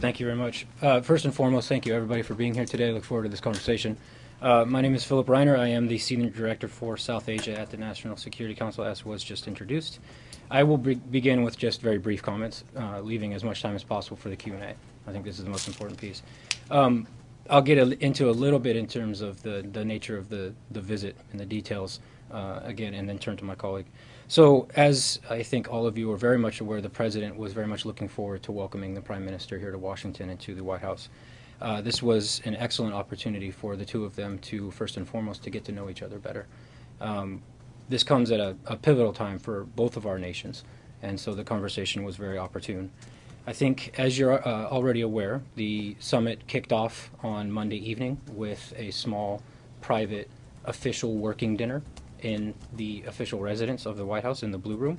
Thank you very much. First and foremost, thank you everybody for being here today. I look forward to this conversation. My name is Philip Reiner. I am the Senior Director for South Asia at the National Security Council, as was just introduced. I will begin with just very brief comments, leaving as much time as possible for the Q&A. I think this is the most important piece. I'll get into a little bit in terms of the nature of the visit and the details again, and then turn to my colleague. So as I think all of you are very much aware, the President was very much looking forward to welcoming the Prime Minister here to Washington and to the White House. This was an excellent opportunity for the two of them to, first and foremost, to get to know each other better. This comes at a pivotal time for both of our nations, and so the conversation was very opportune. I think, as you're already aware, the summit kicked off on Monday evening with a small, private, official working dinner in the official residence of the White House in the Blue Room.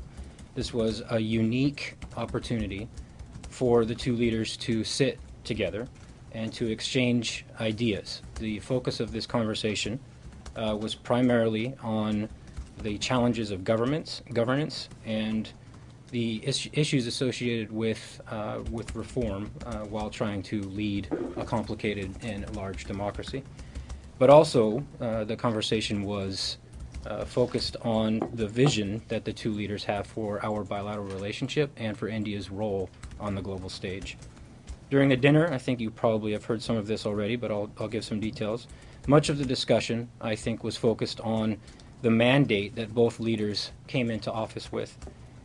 This was a unique opportunity for the two leaders to sit together and to exchange ideas. The focus of this conversation was primarily on the challenges of governance and the issues associated with reform while trying to lead a complicated and large democracy. But also, the conversation was focused on the vision that the two leaders have for our bilateral relationship and for India's role on the global stage. During the dinner, I think you probably have heard some of this already, but I'll give some details. Much of the discussion, I think, was focused on the mandate that both leaders came into office with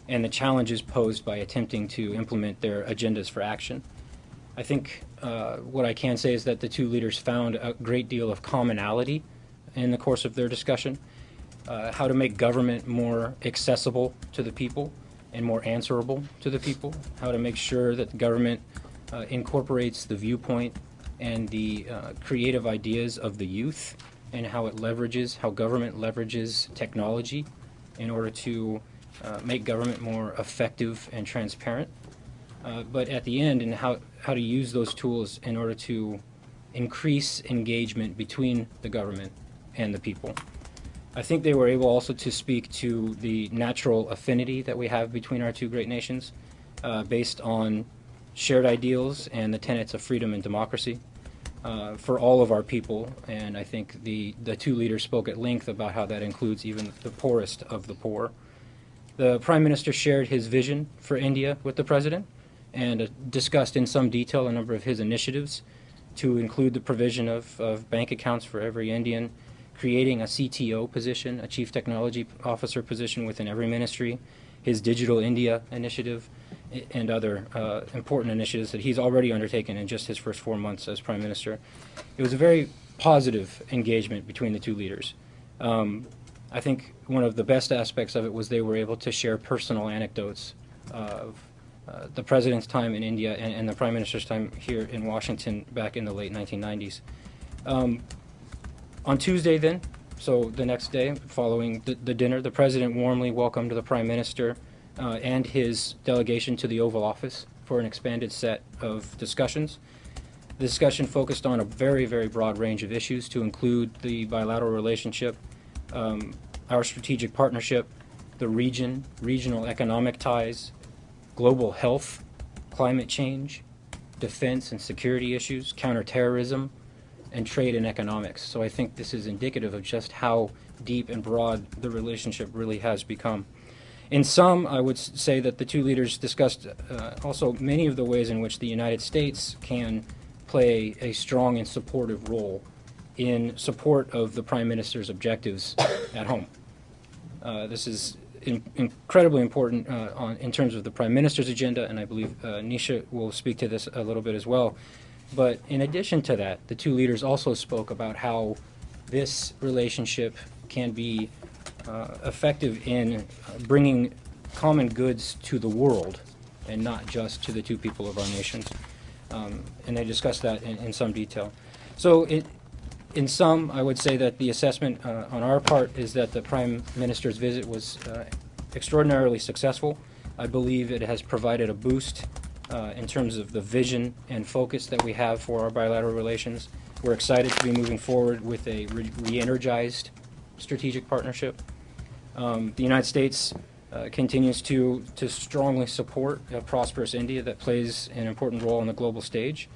and the challenges posed by attempting to implement their agendas for action. I think what I can say is that the two leaders found a great deal of commonality in the course of their discussion. How to make government more accessible to the people and more answerable to the people, how to make sure that the government incorporates the viewpoint and the creative ideas of the youth, and how government leverages technology in order to make government more effective and transparent. But at the end, and how to use those tools in order to increase engagement between the government and the people. I think they were able also to speak to the natural affinity that we have between our two great nations based on shared ideals and the tenets of freedom and democracy for all of our people. And I think the two leaders spoke at length about how that includes even the poorest of the poor. The Prime Minister shared his vision for India with the President and discussed in some detail a number of his initiatives to include the provision of bank accounts for every Indian, creating a CTO position, a Chief Technology Officer position within every ministry, his Digital India initiative, and other important initiatives that he's already undertaken in just his first 4 months as Prime Minister. It was a very positive engagement between the two leaders. I think one of the best aspects of it was they were able to share personal anecdotes of the President's time in India and the Prime Minister's time here in Washington back in the late 1990s. On Tuesday then, so the next day following the dinner, the President warmly welcomed the Prime Minister and his delegation to the Oval Office for an expanded set of discussions. The discussion focused on a very, very broad range of issues to include the bilateral relationship, our strategic partnership, the region, regional economic ties, global health, climate change, defense and security issues, counterterrorism, and trade and economics. So I think this is indicative of just how deep and broad the relationship really has become. In sum, I would say that the two leaders discussed also many of the ways in which the United States can play a strong and supportive role in support of the Prime Minister's objectives at home. This is incredibly important in terms of the Prime Minister's agenda, and I believe Nisha will speak to this a little bit as well. But in addition to that, the two leaders also spoke about how this relationship can be effective in bringing common goods to the world and not just to the two people of our nations. And they discussed that in some detail. So in sum, I would say that the assessment on our part is that the Prime Minister's visit was extraordinarily successful. I believe it has provided a boost in terms of the vision and focus that we have for our bilateral relations. We're excited to be moving forward with a re-energized strategic partnership. The United States continues to strongly support a prosperous India that plays an important role on the global stage.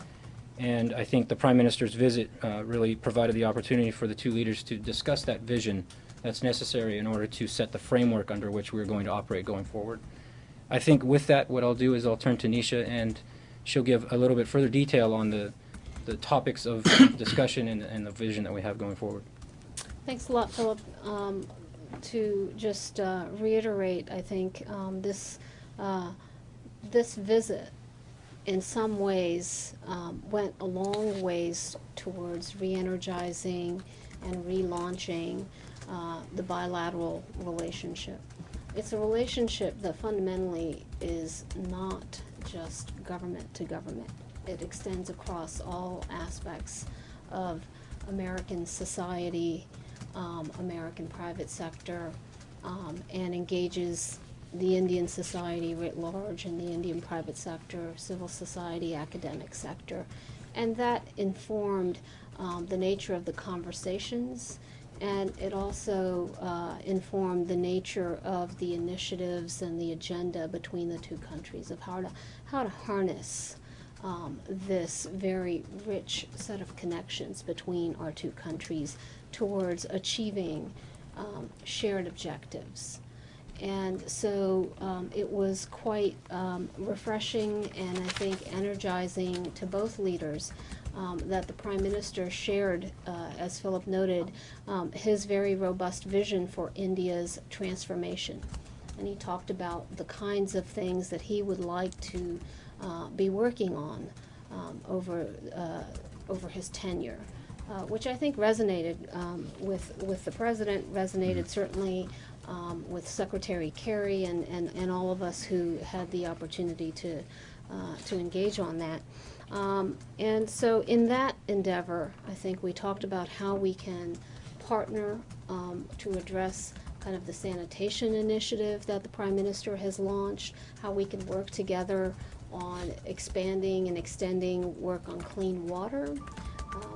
And I think the Prime Minister's visit really provided the opportunity for the two leaders to discuss that vision that's necessary in order to set the framework under which we're going to operate going forward. I think with that, what I'll do is I'll turn to Nisha, and she'll give a little bit further detail on the topics of discussion and the vision that we have going forward. Thanks a lot, Philip. To just reiterate, I think this visit in some ways went a long ways towards re-energizing and relaunching the bilateral relationship. It's a relationship that fundamentally is not just government to government. It extends across all aspects of American society, American private sector, and engages the Indian society writ large and the Indian private sector, civil society, academic sector. And that informed the nature of the conversations, and it also informed the nature of the initiatives and the agenda between the two countries of how to harness this very rich set of connections between our two countries towards achieving shared objectives. And so it was quite refreshing and I think energizing to both leaders that the Prime Minister shared, as Philip noted, his very robust vision for India's transformation. And he talked about the kinds of things that he would like to be working on over his tenure. Which I think resonated with the President, resonated certainly with Secretary Kerry and all of us who had the opportunity to engage on that. And so in that endeavor, I think we talked about how we can partner to address kind of the sanitation initiative that the Prime Minister has launched, how we can work together on expanding and extending work on clean water.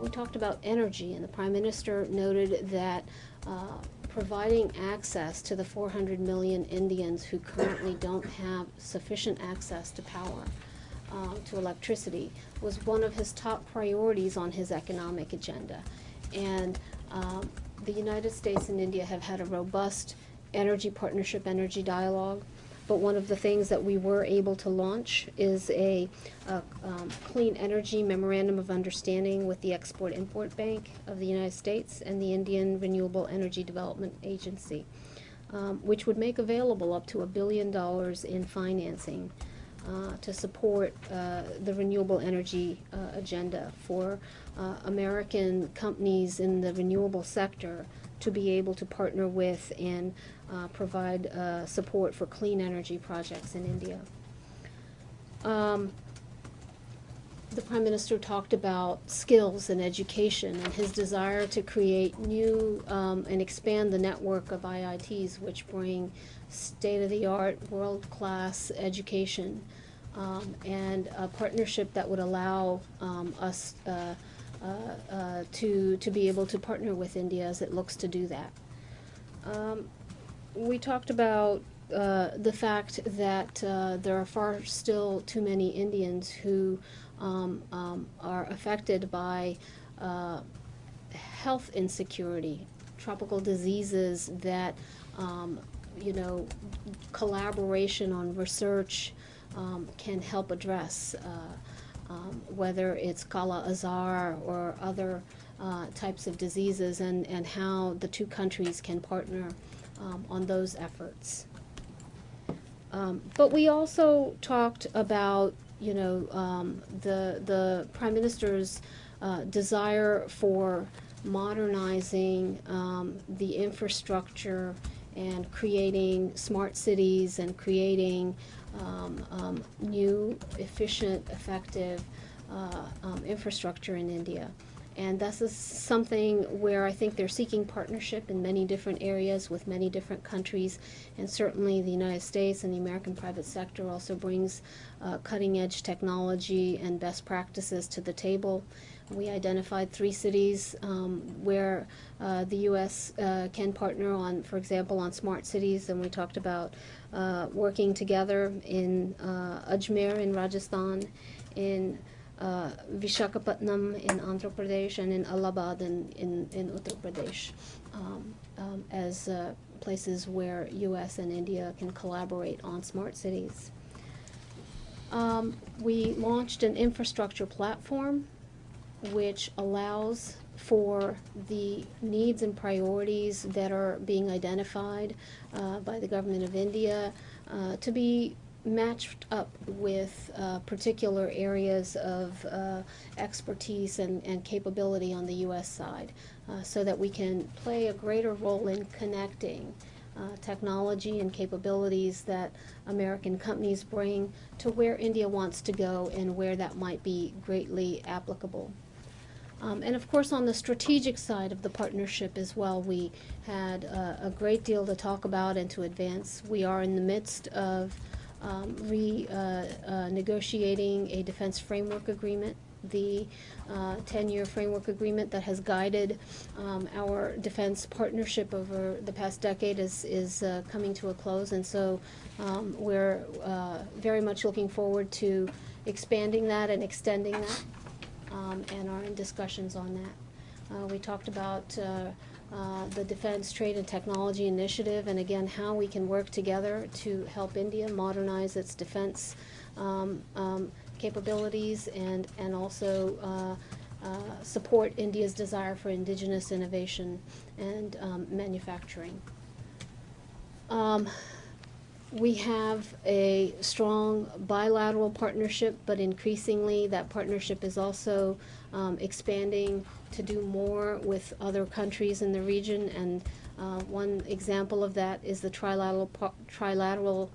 We talked about energy, and the Prime Minister noted that providing access to the 400 million Indians who currently don't have sufficient access to power, to electricity, was one of his top priorities on his economic agenda. And the United States and India have had a robust energy partnership, energy dialogue. But one of the things that we were able to launch is a clean energy memorandum of understanding with the Export-Import Bank of the United States and the Indian Renewable Energy Development Agency, which would make available up to $1 billion in financing to support the renewable energy agenda for American companies in the renewable sector to be able to partner with and provide support for clean energy projects in India. The Prime Minister talked about skills and education and his desire to create new and expand the network of IITs which bring state-of-the-art, world-class education and a partnership that would allow us to be able to partner with India as it looks to do that. We talked about the fact that there are far still too many Indians who are affected by health insecurity, tropical diseases that, collaboration on research can help address, whether it's Kala Azar or other types of diseases, and how the two countries can partner on those efforts. But we also talked about, the Prime Minister's desire for modernizing the infrastructure and creating smart cities and creating new, efficient, effective infrastructure in India. And this is something where I think they're seeking partnership in many different areas with many different countries, and certainly the United States and the American private sector also brings cutting-edge technology and best practices to the table. We identified 3 cities where the U.S. Can partner on, for example, on smart cities, and we talked about working together in Ajmer in Rajasthan, in Vishakhapatnam in Andhra Pradesh, and in Allahabad in Uttar Pradesh as places where U.S. and India can collaborate on smart cities. We launched an infrastructure platform which allows for the needs and priorities that are being identified by the government of India to be matched up with particular areas of expertise and capability on the U.S. side so that we can play a greater role in connecting technology and capabilities that American companies bring to where India wants to go and where that might be greatly applicable. And of course, on the strategic side of the partnership as well, we had a great deal to talk about and to advance. We are in the midst of negotiating a defense framework agreement, the 10-year framework agreement that has guided our defense partnership over the past decade is coming to a close, and so we're very much looking forward to expanding that and extending that, and are in discussions on that. We talked about the Defense Trade and Technology Initiative, and again how we can work together to help India modernize its defense capabilities and also support India's desire for indigenous innovation and manufacturing. We have a strong bilateral partnership, but increasingly that partnership is also expanding to do more with other countries in the region, and one example of that is the trilateral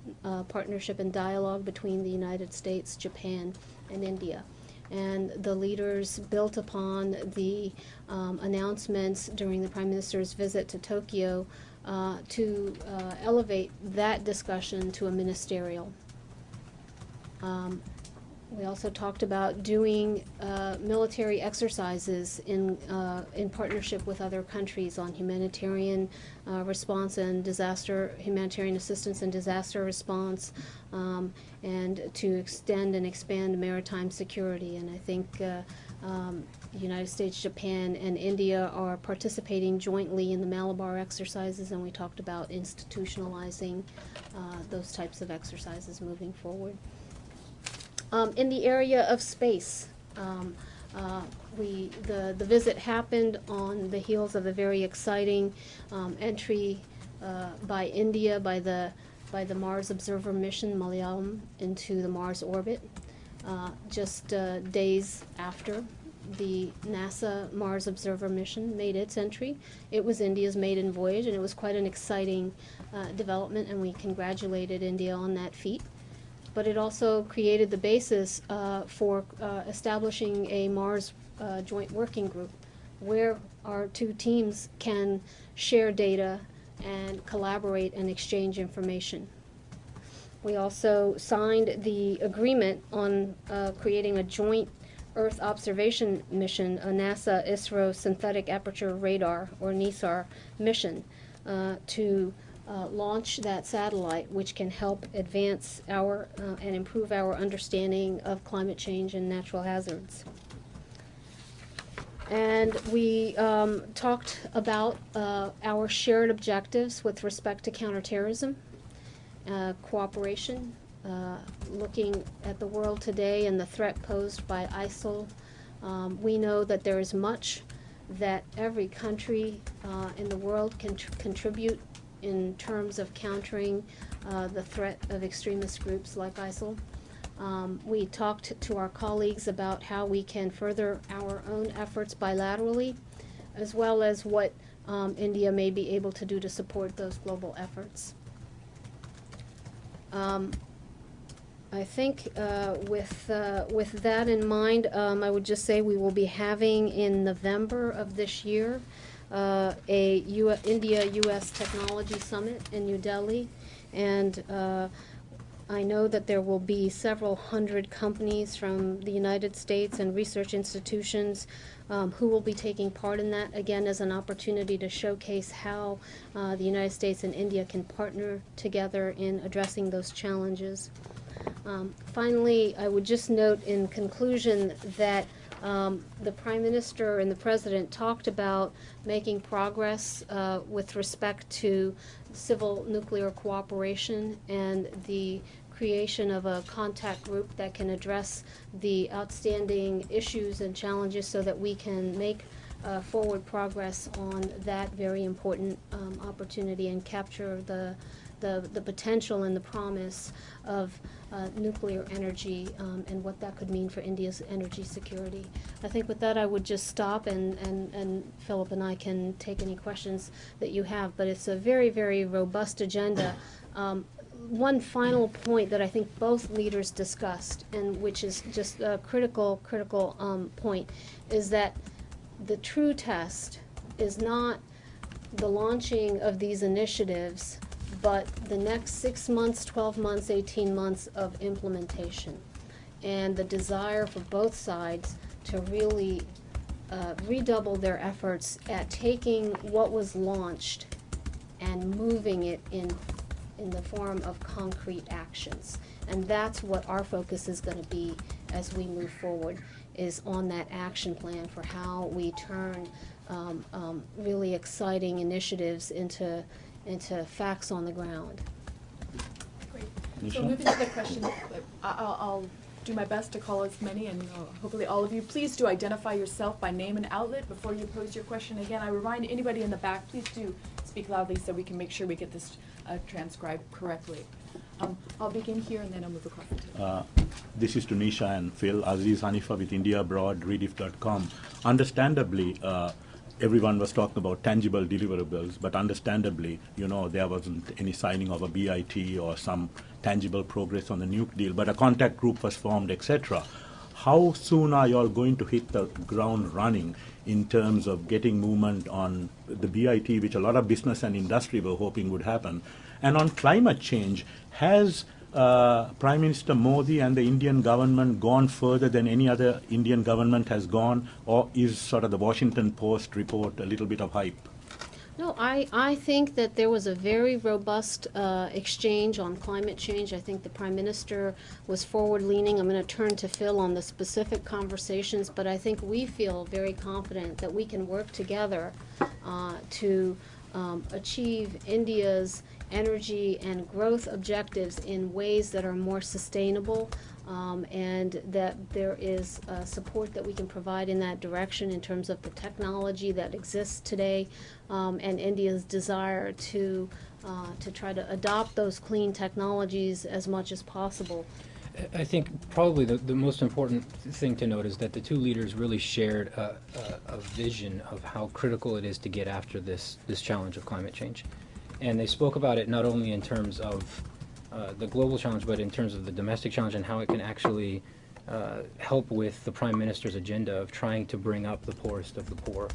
partnership and dialogue between the United States, Japan, and India. And the leaders built upon the announcements during the Prime Minister's visit to Tokyo to elevate that discussion to a ministerial. We also talked about doing military exercises in partnership with other countries on humanitarian response and humanitarian assistance and disaster response, and to extend and expand maritime security. And I think the United States, Japan, and India are participating jointly in the Malabar exercises, and we talked about institutionalizing those types of exercises moving forward. In the area of space, the visit happened on the heels of a very exciting entry by India by the Mars Observer mission Malayalam into the Mars orbit, just days after the NASA Mars Observer mission made its entry. It was India's maiden voyage, and it was quite an exciting development, and we congratulated India on that feat. But it also created the basis for establishing a Mars joint working group where our 2 teams can share data and collaborate and exchange information. We also signed the agreement on creating a joint Earth observation mission, a NASA ISRO Synthetic Aperture Radar, or NISAR, mission to launch that satellite, which can help advance our and improve our understanding of climate change and natural hazards. And we talked about our shared objectives with respect to counterterrorism, cooperation, looking at the world today and the threat posed by ISIL. We know that there is much that every country in the world can contribute in terms of countering the threat of extremist groups like ISIL. We talked to our colleagues about how we can further our own efforts bilaterally, as well as what India may be able to do to support those global efforts. I think with that in mind, I would just say we will be having in November of this year a India-U.S. Technology Summit in New Delhi, and I know that there will be several hundred companies from the United States and research institutions who will be taking part in that, again, as an opportunity to showcase how the United States and India can partner together in addressing those challenges. Finally, I would just note in conclusion that the Prime Minister and the President talked about making progress with respect to civil nuclear cooperation and the creation of a contact group that can address the outstanding issues and challenges so that we can make forward progress on that very important opportunity and capture the potential and the promise of nuclear energy and what that could mean for India's energy security. I think with that I would just stop and Philip and I can take any questions that you have, but it's a very, very robust agenda. One final point that I think both leaders discussed, and which is just a critical point, is that the true test is not the launching of these initiatives, but the next 6 months, 12 months, 18 months of implementation, and the desire for both sides to really redouble their efforts at taking what was launched and moving it in the form of concrete actions. And that's what our focus is going to be as we move forward, is on that action plan for how we turn really exciting initiatives into facts on the ground. Great. Nisha? So moving to the question, I'll do my best to call as many, and hopefully all of you. Please do identify yourself by name and outlet before you pose your question. Again, I remind anybody in the back, please do speak loudly so we can make sure we get this transcribed correctly. I'll begin here and then I'll move across the table. This is to Nisha and Phil. Aziz Hanifa with India Abroad, Rediff.com. Understandably, everyone was talking about tangible deliverables, but understandably, there wasn't any signing of a BIT or some tangible progress on the nuke deal, but a contact group was formed, etc. How soon are you all going to hit the ground running in terms of getting movement on the BIT, which a lot of business and industry were hoping would happen? And on climate change, has Prime Minister Modi and the Indian government gone further than any other Indian government has gone, or is sort of the Washington Post report a little bit of hype? No, I think that there was a very robust exchange on climate change. I think the Prime Minister was forward-leaning. I'm going to turn to Phil on the specific conversations, but I think we feel very confident that we can work together to achieve India's energy and growth objectives in ways that are more sustainable, and that there is support that we can provide in that direction in terms of the technology that exists today, and India's desire to try to adopt those clean technologies as much as possible. I think probably the most important thing to note is that the two leaders really shared a vision of how critical it is to get after this challenge of climate change. And they spoke about it not only in terms of the global challenge, but in terms of the domestic challenge and how it can actually help with the Prime Minister's agenda of trying to bring up the poorest of the poor,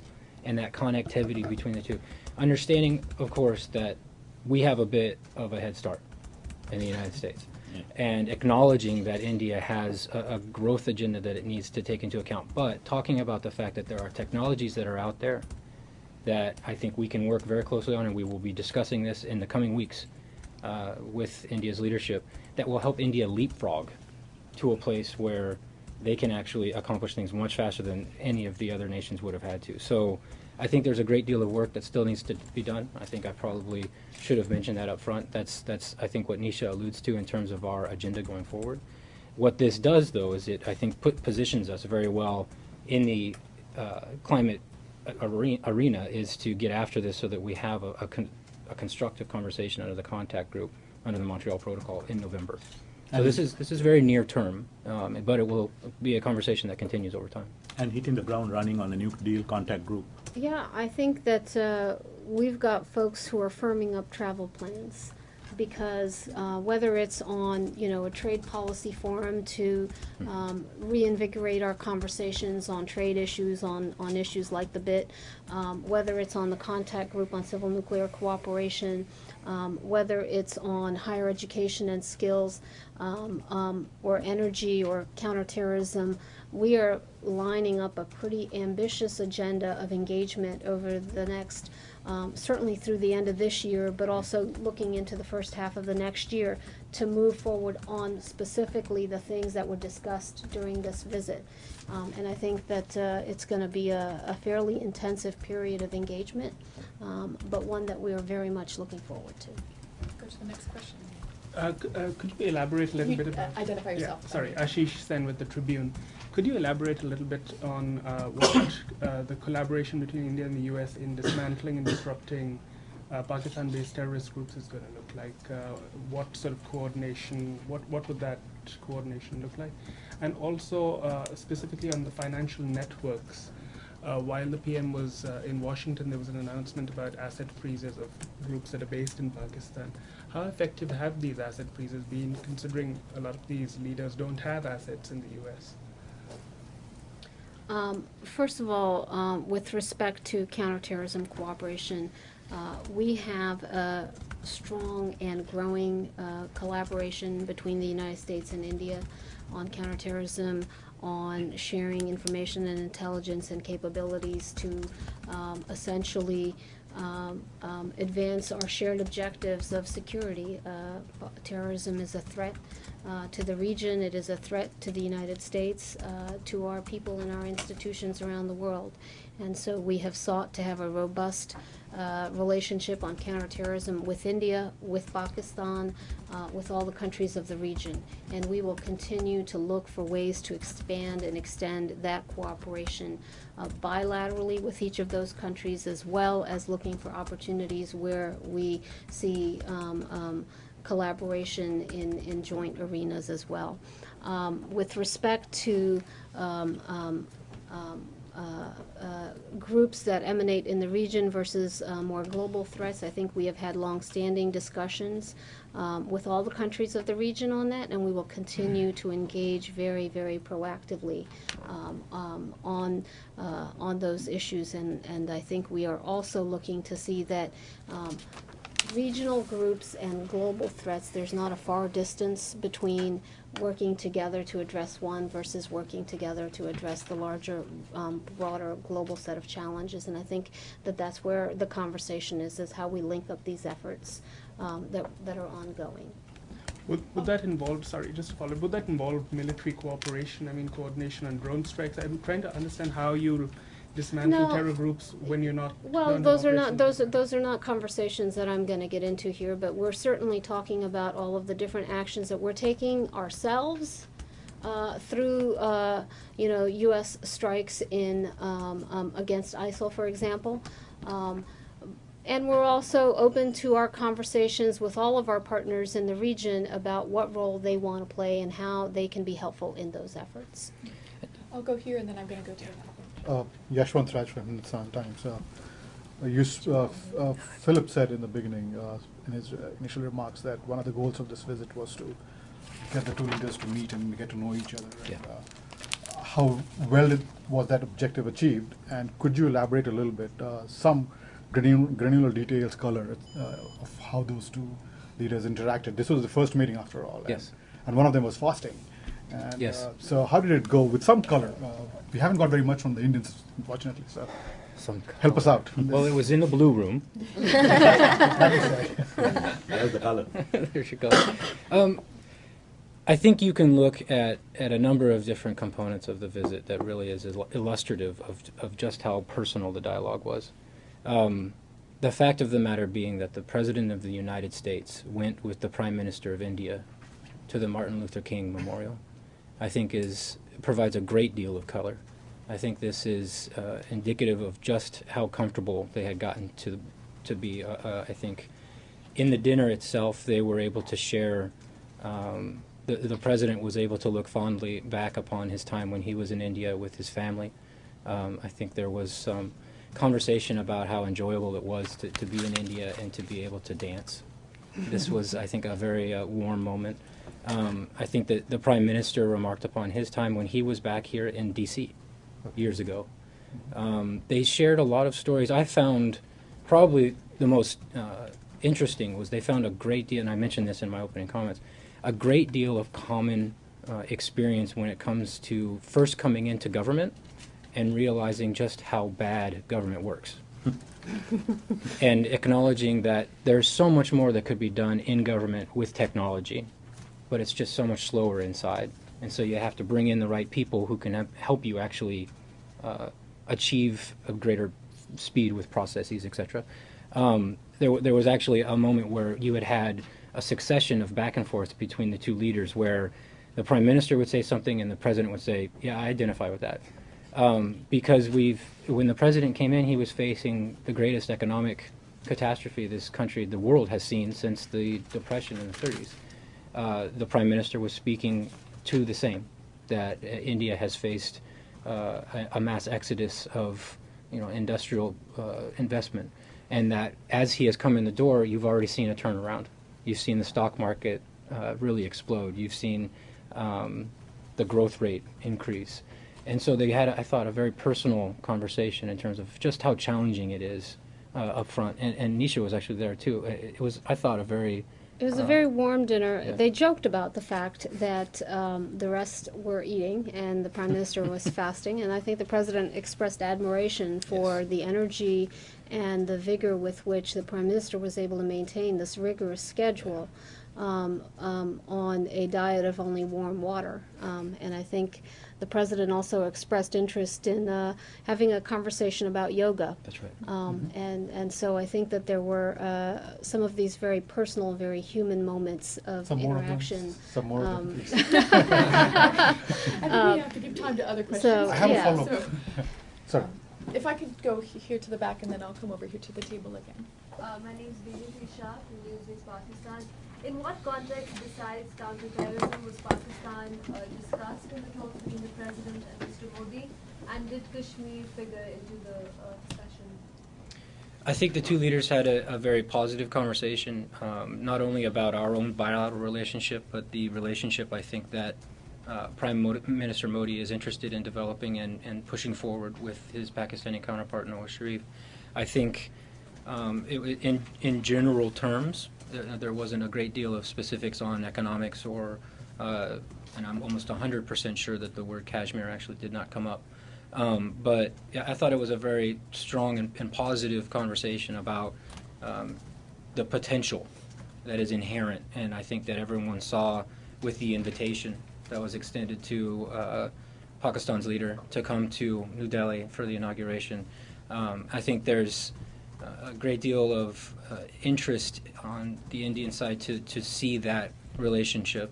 and that connectivity between the two. Understanding, of course, that we have a bit of a head start in the United States, and acknowledging that India has a growth agenda that it needs to take into account, but talking about the fact that there are technologies that are out there that I think we can work very closely on, and we will be discussing this in the coming weeks with India's leadership, that will help India leapfrog to a place where they can actually accomplish things much faster than any of the other nations would have had to. So I think there's a great deal of work that still needs to be done. I think I probably should have mentioned that up front. That's I think what Nisha alludes to in terms of our agenda going forward. What this does, though, is it, I think, positions us very well in the climate arena, is to get after this so that we have a constructive conversation under the contact group under the Montreal Protocol in November. So this is very near term, but it will be a conversation that continues over time. And hitting the ground running on the nuke deal contact group. Yeah, I think that we've got folks who are firming up travel plans because whether it's on, a trade policy forum to reinvigorate our conversations on trade issues, on issues like the BIT, whether it's on the contact group on civil nuclear cooperation, whether it's on higher education and skills, or energy or counterterrorism, we are lining up a pretty ambitious agenda of engagement over the next, certainly through the end of this year, but also looking into the first half of the next year to move forward on specifically the things that were discussed during this visit. And I think that it's going to be a fairly intensive period of engagement, but one that we are very much looking forward to. Go to the next question. Could you elaborate a little bit about... Identify yourself. Yeah, sorry, Ashish Sen with the Tribune. Could you elaborate a little bit on what the collaboration between India and the US in dismantling and disrupting Pakistan-based terrorist groups is going to look like? What sort of coordination, what would that coordination look like? And also, specifically on the financial networks, while the PM was in Washington, there was an announcement about asset freezes of groups that are based in Pakistan. How effective have these asset freezes been, considering a lot of these leaders don't have assets in the US? First of all, with respect to counterterrorism cooperation, we have a strong and growing collaboration between the United States and India on counterterrorism, on sharing information and intelligence and capabilities to essentially advance our shared objectives of security. Terrorism is a threat to the region. It is a threat to the United States, to our people and our institutions around the world. And so we have sought to have a robust relationship on counterterrorism with India, with Pakistan, with all the countries of the region. And we will continue to look for ways to expand and extend that cooperation bilaterally with each of those countries, as well as looking for opportunities where we see collaboration in joint arenas as well. With respect to groups that emanate in the region versus more global threats, I think we have had long-standing discussions with all the countries of the region on that, and we will continue to engage very, very proactively on those issues. And I think we are also looking to see that regional groups and global threats, there's not a far distance between working together to address one versus working together to address the larger, broader global set of challenges. And I think that that's where the conversation is how we link up these efforts that are ongoing. Would that involve, sorry, just to follow, would that involve military cooperation, I mean coordination on drone strikes? I'm trying to understand how you'll dismantle terror groups when you're not... Well, those are not conversations that I'm going to get into here, but we're certainly talking about all of the different actions that we're taking ourselves through, U.S. strikes in against ISIL, for example. And we're also open to our conversations with all of our partners in the region about what role they want to play and how they can be helpful in those efforts. I'll go here, and then I'm going to go to Yashwant Raj from Hindustan Times. Philip said in the beginning, in his initial remarks, that one of the goals of this visit was to get the two leaders to meet and get to know each other. Yeah. And, how well was that objective achieved? And could you elaborate a little bit, some granular details, color of how those two leaders interacted? This was the first meeting, after all. Yes. And one of them was fasting. And, Yes. So how did it go? With some color. We haven't got very much from the Indians, unfortunately. So help us out. Well, it was in the blue room. There's the color. There you go. I think you can look at a number of different components of the visit that really is illustrative of just how personal the dialogue was. The fact of the matter being that the President of the United States went with the Prime Minister of India to the Martin Luther King Memorial, I think provides a great deal of color. I think this is indicative of just how comfortable they had gotten to be. I think in the dinner itself, they were able to share, the President was able to look fondly back upon his time when he was in India with his family. I think there was some conversation about how enjoyable it was to be in India and to be able to dance This was, I think, a very warm moment. I think that the Prime Minister remarked upon his time when he was back here in D.C. years ago. They shared a lot of stories. I found probably the most interesting was they found a great deal, and I mentioned this in my opening comments, a great deal of common experience when it comes to first coming into government and realizing just how bad government works. And acknowledging that there's so much more that could be done in government with technology, but it's just so much slower inside. And so you have to bring in the right people who can help you actually achieve a greater speed with processes, etc. There was actually a moment where you had a succession of back and forth between the two leaders where the Prime Minister would say something and the President would say, yeah, I identify with that. Because when the President came in, he was facing the greatest economic catastrophe this country, the world has seen since the Depression in the 30s. The Prime Minister was speaking to the same, that India has faced a mass exodus of industrial investment, and that as he has come in the door, you've already seen a turnaround. You've seen the stock market really explode. You've seen the growth rate increase. And so they had, I thought, a very personal conversation in terms of just how challenging it is up front. And Nisha was actually there, too. It was, I thought, a very... It was a very warm dinner. Yeah. They joked about the fact that the rest were eating and the Prime Minister was fasting, and I think the President expressed admiration for the energy and the vigor with which the Prime Minister was able to maintain this rigorous schedule on a diet of only warm water. And I think the President also expressed interest in having a conversation about yoga. That's right. And so I think that there were some of these very personal, very human moments of Some more of them. interaction. Some more of them, please. I think we have to give time to other questions. so, I have yeah. a follow-up. So, Sorry. if I could go here to the back and then I'll come over here to the table again. My name is Bijyoti Shah from Newsweek Pakistan. In what context besides counterterrorism was Pakistan discussed in the talks between the President and Mr. Modi? And did Kashmir figure into the discussion? I think the two leaders had a very positive conversation, not only about our own bilateral relationship, but the relationship I think that Prime Minister Modi is interested in developing and pushing forward with his Pakistani counterpart, Nawaz Sharif. I think in general terms, there wasn't a great deal of specifics on economics or, and I'm almost 100% sure that the word Kashmir actually did not come up. But yeah, I thought it was a very strong and positive conversation about the potential that is inherent, and I think that everyone saw with the invitation that was extended to Pakistan's leader to come to New Delhi for the inauguration. I think there's a great deal of interest on the Indian side to see that relationship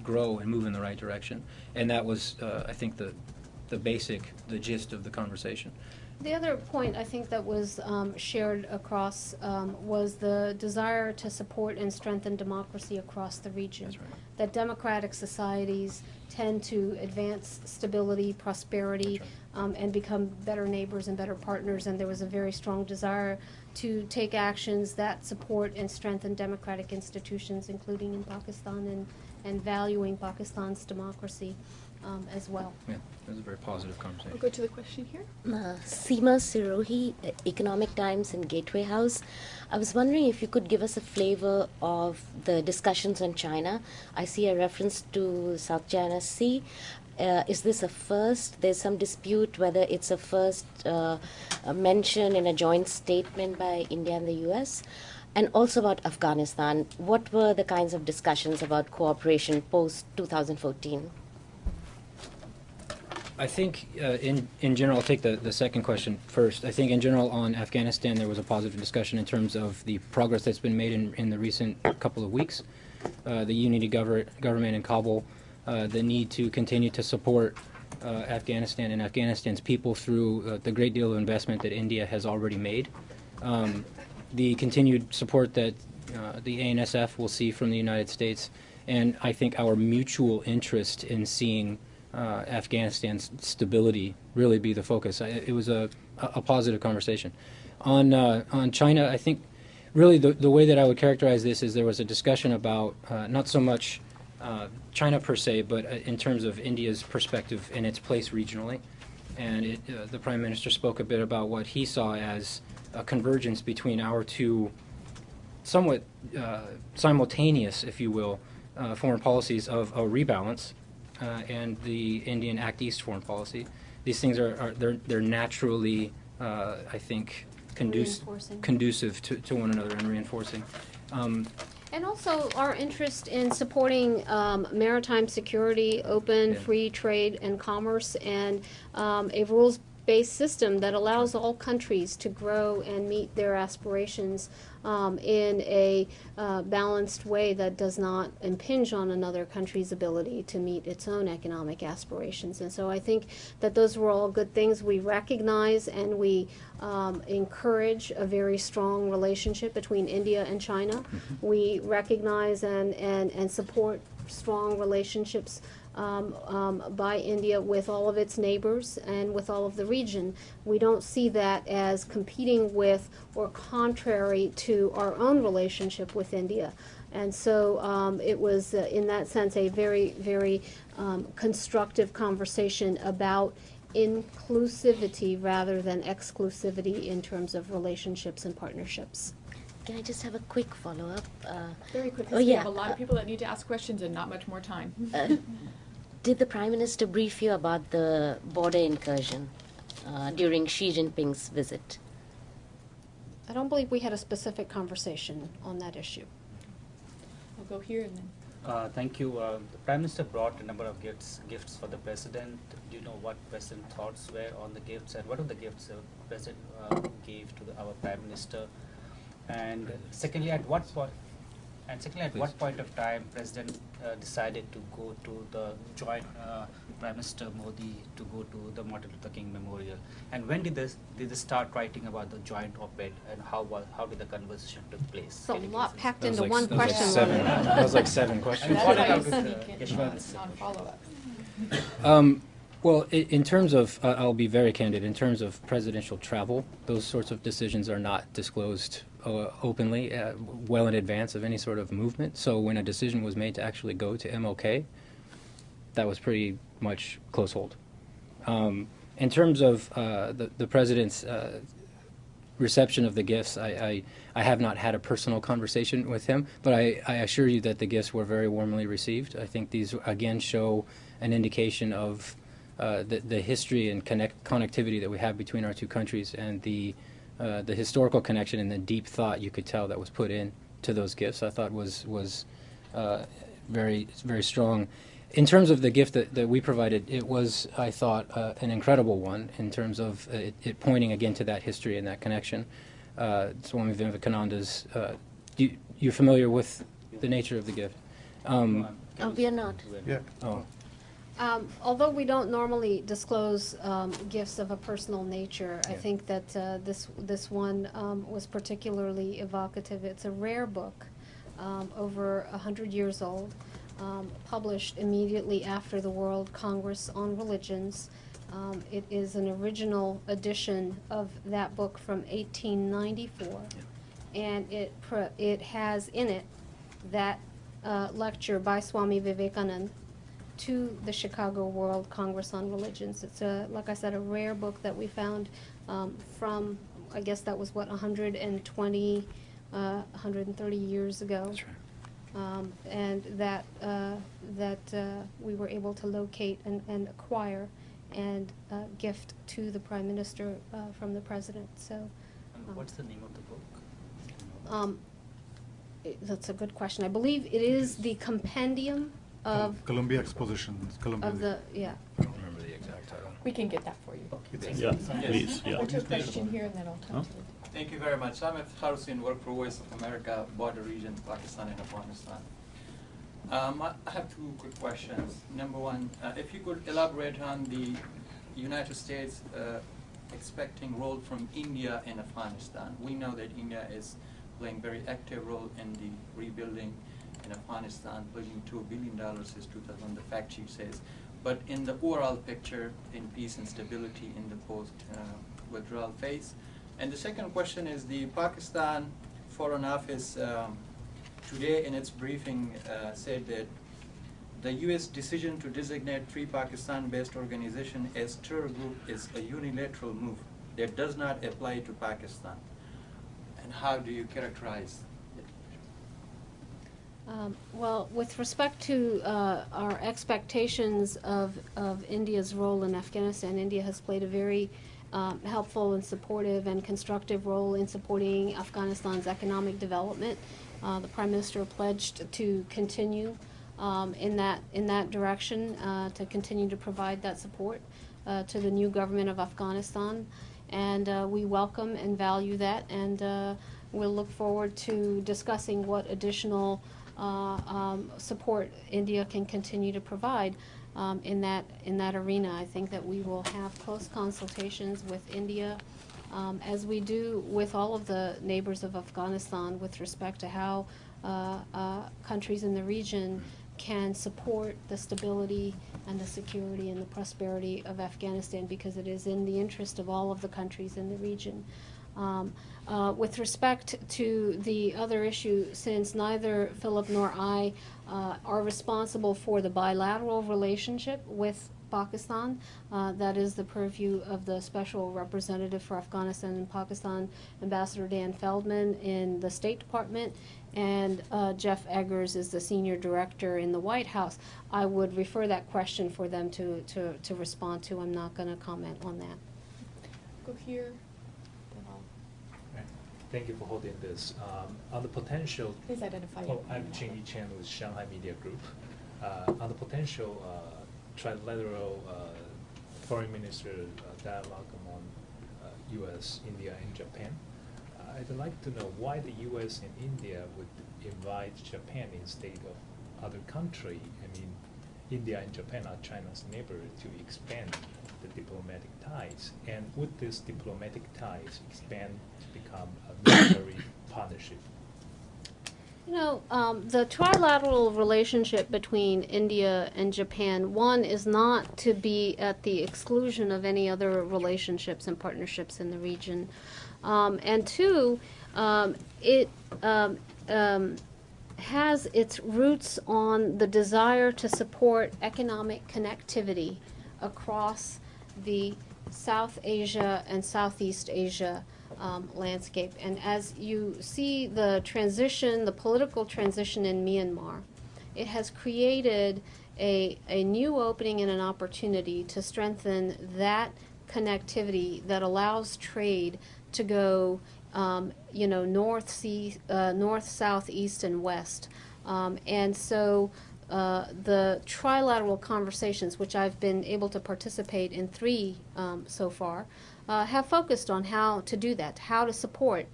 grow and move in the right direction, and that was, I think, the gist of the conversation. The other point I think that was shared across was the desire to support and strengthen democracy across the region. That's right. That democratic societies tend to advance stability, prosperity, and become better neighbors and better partners. And there was a very strong desire to take actions that support and strengthen democratic institutions, including in Pakistan, and valuing Pakistan's democracy as well. Yeah, it was a very positive I'll conversation. go to the question here. Seema Sirohi, Economic Times and Gateway House. I was wondering if you could give us a flavor of the discussions on China. I see a reference to South China Sea. Is this a first? There's some dispute whether it's a first mention in a joint statement by India and the US. And also about Afghanistan. What were the kinds of discussions about cooperation post 2014? I think in general, I'll take the second question first. I think in general on Afghanistan there was a positive discussion in terms of the progress that's been made in the recent couple of weeks. The unity government in Kabul, the need to continue to support Afghanistan and Afghanistan's people through the great deal of investment that India has already made. The continued support that the ANSF will see from the United States, and I think our mutual interest in seeing Afghanistan's stability really be the focus. It was a positive conversation. On China, I think really, the way that I would characterize this is there was a discussion about not so much China per se, but in terms of India's perspective and its place regionally. And the Prime Minister spoke a bit about what he saw as a convergence between our two somewhat simultaneous, if you will, foreign policies of a rebalance and the Indian Act East foreign policy. These things they're naturally, I think, conducive to one another and reinforcing. And also our interest in supporting maritime security, open, free trade and commerce, and a rules-based system that allows all countries to grow and meet their aspirations in a balanced way that does not impinge on another country's ability to meet its own economic aspirations. And so I think that those were all good things. We recognize and we encourage a very strong relationship between India and China. We recognize and support strong relationships by India with all of its neighbors and with all of the region. We don't see that as competing with or contrary to our own relationship with India. And so it was, in that sense, a very, very constructive conversation about inclusivity rather than exclusivity in terms of relationships and partnerships. Can I just have a quick follow-up? Very quickly, Oh, we yeah. have a lot of people that need to ask questions and not much more time. Did the Prime Minister brief you about the border incursion during Xi Jinping's visit? I don't believe we had a specific conversation on that issue. I'll go here and then. Thank you. The Prime Minister brought a number of gifts for the President. Do you know what President thoughts were on the gifts, and what are the gifts the President gave to our Prime Minister? And secondly, at what point? And secondly, at what point of time President decided to go to the joint Prime Minister Modi to go to the Martin Luther King Memorial? And when did they start writing about the joint op-ed, and how did the conversation took place? So a Can you lot give us- packed That was into like- one that was like question. seven. Lauren. That was like 7 And questions. that's why you sneak in Yes, on follow-up. Well, in terms of, I'll be very candid, in terms of presidential travel, those sorts of decisions are not disclosed openly well in advance of any sort of movement. So when a decision was made to actually go to MLK, that was pretty much close hold. In terms of the president's reception of the gifts, I have not had a personal conversation with him, but I assure you that the gifts were very warmly received. I think these, again, show an indication of the history and connectivity that we have between our two countries, and the historical connection and the deep thought you could tell that was put in to those gifts. I thought was very, very strong. In terms of the gift that we provided, it was, I thought, an incredible one in terms of it pointing again to that history and that connection. Swami Vivekananda's. You're familiar with the nature of the gift? Oh, we are not. Yeah. Oh. Although we don't normally disclose gifts of a personal nature, I Yeah. think that this one was particularly evocative. It's a rare book, over 100 years old, published immediately after the World Congress on Religions. It is an original edition of that book from 1894, and it has in it that lecture by Swami Vivekananda to the Chicago World Congress on Religions. It's like I said, a rare book that we found from, I guess that was 120, 130 years ago. That's right. And that we were able to locate and acquire and gift to the Prime Minister from the President. So. What's the name of the book? That's a good question. I believe it is the compendium of Columbia Expositions. Columbia. yeah. I don't remember the exact title. We can get that for you. Yeah, please, yeah. We'll do a question here and then I'll Huh? come to it. Thank you very much. I'm Harsin, work for Voice of America, border region, Pakistan and Afghanistan. I have 2 quick questions. Number one, if you could elaborate on the United States expecting role from India in Afghanistan. We know that India is playing very active role in the rebuilding in Afghanistan, pledging $2 billion since 2000, the fact sheet says. But in the overall picture, in peace and stability in the post-withdrawal phase. And the second question is the Pakistan Foreign Office today in its briefing said that the U.S. decision to designate three Pakistan-based organizations as terror group is a unilateral move that does not apply to Pakistan. And how do you characterize it? Well, with respect to our expectations of India's role in Afghanistan, India has played a very helpful and supportive and constructive role in supporting Afghanistan's economic development. The Prime Minister pledged to continue in that direction, to continue to provide that support to the new government of Afghanistan, and we welcome and value that, and we'll look forward to discussing what additional support India can continue to provide in that arena. I think that we will have close consultations with India, as we do with all of the neighbors of Afghanistan, with respect to how countries in the region can support the stability and the security and the prosperity of Afghanistan, because it is in the interest of all of the countries in the region. With respect to the other issue, since neither Philip nor I are responsible for the bilateral relationship with Pakistan, that is the purview of the Special Representative for Afghanistan and Pakistan, Ambassador Dan Feldman in the State Department, and Jeff Eggers is the Senior Director in the White House. I would refer that question for them to respond to. I'm not going to comment on that. Go here, then I'll. Thank you for holding this. On the potential. Please identify Oh, your I'm name. Ching Yi Chen with Shanghai Media Group. On the potential trilateral foreign minister dialogue among U.S., India, and Japan, I'd like to know why the U.S. and India would invite Japan instead of other country. I mean, India and Japan are China's neighbor, to expand the diplomatic ties. And would these diplomatic ties expand to become a military partnership? You know, the trilateral relationship between India and Japan, one, is not to be at the exclusion of any other relationships and partnerships in the region. And two, it has its roots on the desire to support economic connectivity across the South Asia and Southeast Asia landscape. And as you see the transition, the political transition in Myanmar, it has created a new opening and an opportunity to strengthen that connectivity that allows trade to go, north, south, east, and west. And so the trilateral conversations, which I've been able to participate in 3 so far, have focused on how to do that, how to support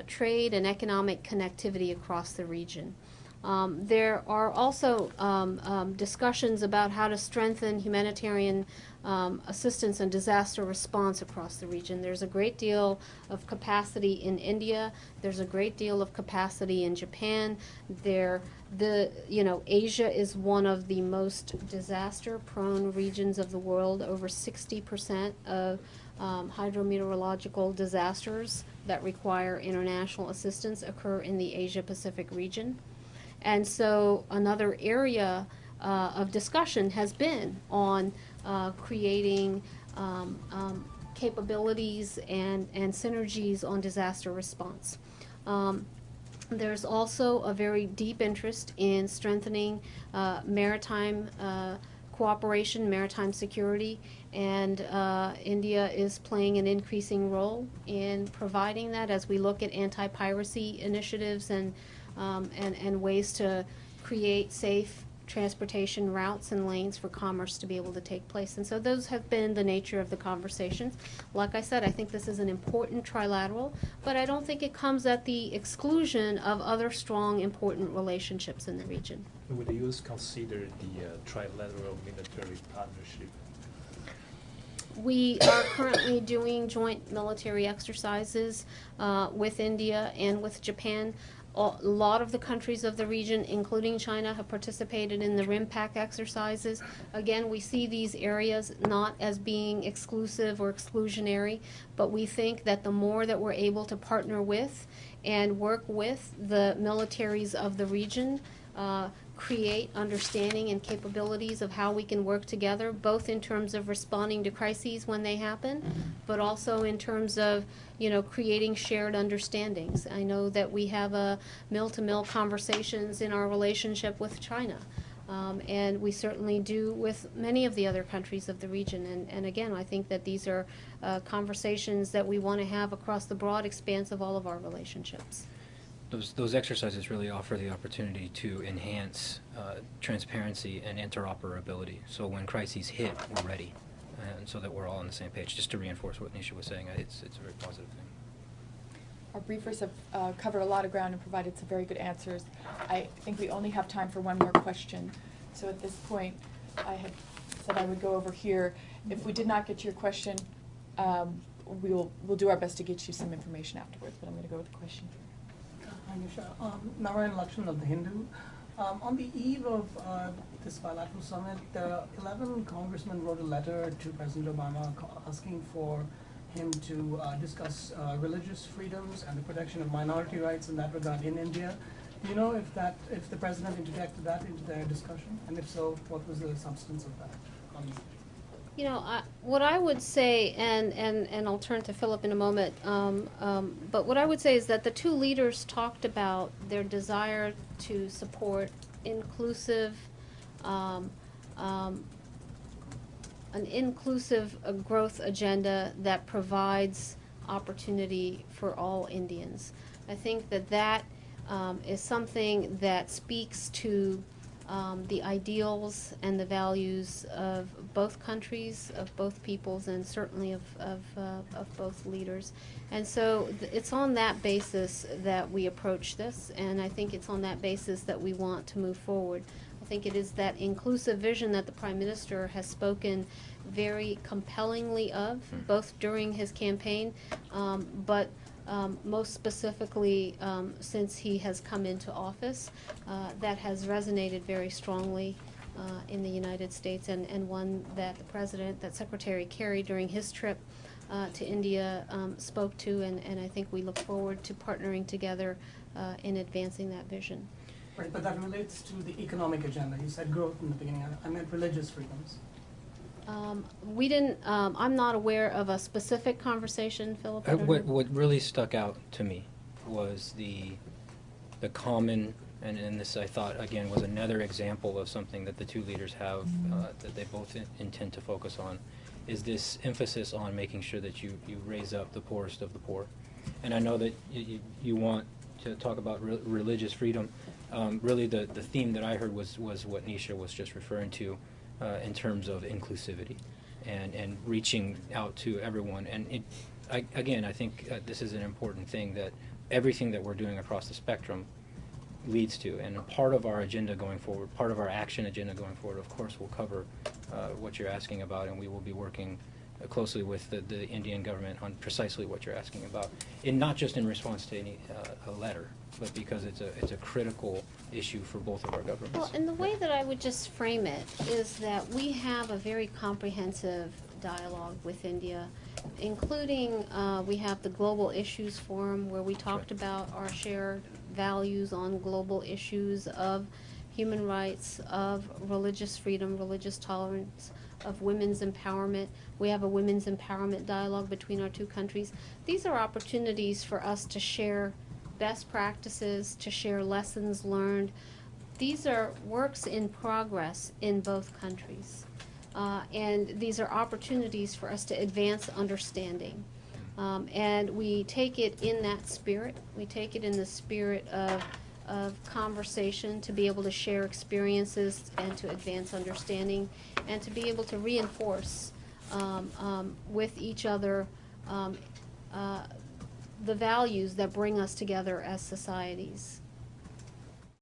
trade and economic connectivity across the region. There are also discussions about how to strengthen humanitarian assistance and disaster response across the region. There's a great deal of capacity in India. There's a great deal of capacity in Japan. Asia is one of the most disaster-prone regions of the world. Over 60% of hydrometeorological disasters that require international assistance occur in the Asia-Pacific region. And so another area of discussion has been on creating capabilities and synergies on disaster response. There's also a very deep interest in strengthening maritime cooperation, maritime security, and India is playing an increasing role in providing that as we look at anti-piracy initiatives and ways to create safe transportation routes and lanes for commerce to be able to take place. And so those have been the nature of the conversations. Like I said, I think this is an important trilateral, but I don't think it comes at the exclusion of other strong, important relationships in the region. Would the U.S. consider the trilateral military partnership? We are currently doing joint military exercises with India and with Japan. A lot of the countries of the region, including China, have participated in the RIMPAC exercises. Again, we see these areas not as being exclusive or exclusionary, but we think that the more that we're able to partner with and work with the militaries of the region, create understanding and capabilities of how we can work together, both in terms of responding to crises when they happen, but also in terms of, creating shared understandings. I know that we have mill-to-mill conversations in our relationship with China, and we certainly do with many of the other countries of the region. And again, I think that these are conversations that we want to have across the broad expanse of all of our relationships. Those exercises really offer the opportunity to enhance transparency and interoperability. So when crises hit, we're ready, and so that we're all on the same page. Just to reinforce what Nisha was saying, it's a very positive thing. Our briefers have covered a lot of ground and provided some very good answers. I think we only have time for one more question. So at this point, I had said I would go over here. If we did not get to your question, we'll do our best to get you some information afterwards, but I'm going to go with the question. Hi, Nisha. Narayan Lakshman of The Hindu. On the eve of this bilateral summit, 11 congressmen wrote a letter to President Obama asking for him to discuss religious freedoms and the protection of minority rights in that regard in India. Do you know if the president interjected that into their discussion? And if so, what was the substance of that conversation? What I would say, and I'll turn to Philip in a moment, but what I would say is that the two leaders talked about their desire to support inclusive, an inclusive growth agenda that provides opportunity for all Indians. I think that is something that speaks to the ideals and the values of both countries, of both peoples, and certainly of both leaders. And so it's on that basis that we approach this, and I think it's on that basis that we want to move forward. I think it is that inclusive vision that the Prime Minister has spoken very compellingly of, both during his campaign, but most specifically since he has come into office, that has resonated very strongly in the United States, and one that the President, that Secretary Kerry during his trip to India spoke to, and I think we look forward to partnering together in advancing that vision. Right, but that relates to the economic agenda. You said growth in the beginning. I meant religious freedoms. We didn't, I'm not aware of a specific conversation, Philip. What really stuck out to me was the common, and this I thought again was another example of something that the two leaders have that they both intend to focus on, is this emphasis on making sure that you raise up the poorest of the poor. And I know that you want to talk about religious freedom. Really the theme that I heard was what Nisha was just referring to, in terms of inclusivity and reaching out to everyone. And I think this is an important thing that everything that we're doing across the spectrum leads to. And part of our agenda going forward, part of our action agenda going forward, of course, will cover what you're asking about, and we will be working closely with the Indian government on precisely what you're asking about, and not just in response to any a letter, but because it's a critical issue for both of our governments. Well, and the way that I would just frame it is that we have a very comprehensive dialogue with India, including we have the Global Issues Forum, where we talked about our shared values on global issues of human rights, of religious freedom, religious tolerance, of women's empowerment. We have a women's empowerment dialogue between our two countries. These are opportunities for us to share best practices, to share lessons learned. These are works in progress in both countries. And these are opportunities for us to advance understanding. And we take it in that spirit. We take it in the spirit of conversation, to be able to share experiences and to advance understanding, and to be able to reinforce with each other the values that bring us together as societies.